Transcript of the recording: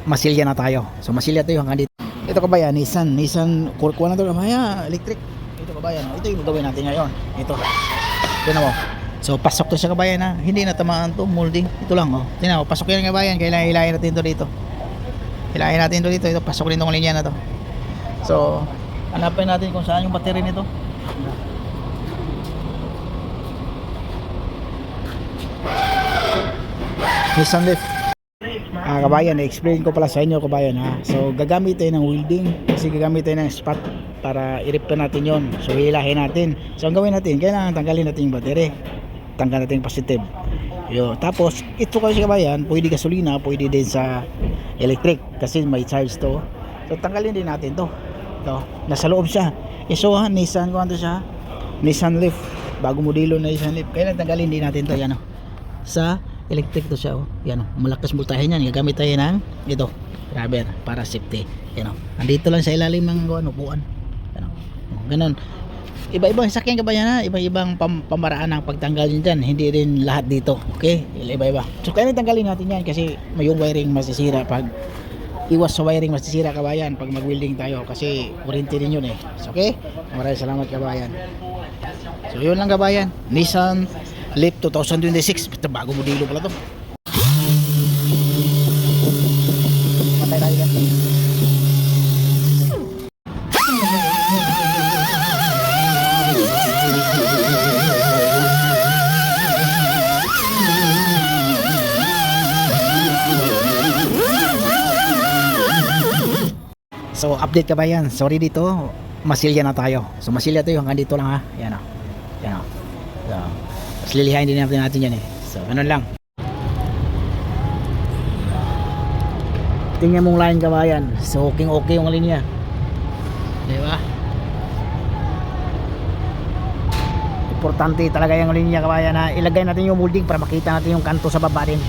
masilya na tayo. So masilya tayo hanggang dito. Ito kabayan, Nissan kuha na to kabayan, electric. Ito kabayan, ito yung gagawin natin ngayon. Ito. Tingnan mo. So pasok to siya kabayan ha. Hindi na tamaan to molding. Ito lang oh. Tingnan mo, pasok yan kabayan. Kailangan hilahin natin to dito. Hilahin natin to dito. Ito pasok rin tong linya na to. So hanapin natin kung saan yung battery nito. Nissan Leaf. Kabayan, i-explain ko pala sa inyo kabayan ha. So gagamit tayo ng welding kasi gagamit tayo ng spot para i-repair natin yon. So hilahin natin. So ang gawin natin, kailangan tanggalin natin yung battery. Tanggal natin yung positive. Yo, tapos ito kasi kabayan, pwede gasolina, pwede din sa electric kasi may charge to. So tanggalin din natin to. Ito, nasa loob siya. So Nissan ko siya. Nissan Leaf, bago modelo na Nissan Leaf. Kailangan tanggalin din natin to yan oh. Sa electric to siya oh. Yan oh, malakas voltahe niyan. Gagamit tayo ng ito, rubber para safety. Yan oh. Andito lang sa ilalim ng upuan. Yan oh. Ganun. Iba-ibang sakyan kabayan ha, iba-ibang pamaraan ng pagtanggal niyan. Hindi rin lahat dito. Okay? Iba-iba. So kaya tanggalin natin yan kasi may yung wiring masisira pag iwas sa wiring masisira kabayan pag mag-welding tayo kasi warranty din yun eh. So, okay? Maraming salamat kabayan. So yun lang kabayan. Nissan Leaf 2026. Basta bago modelo pala to. Patay tayo yan. So update kabayan. Sorry dito. Masilya na tayo. So masilya tayo hanggang dito lang ha. Yan o. Yan o. So, tapos lilihain din natin yan eh. So ganun lang. Tingnan mong line kabayan. So okay yung linya. Diba? Importante talaga yung linya kabayan ha. Ilagay natin yung molding para makita natin yung kanto sa baba din.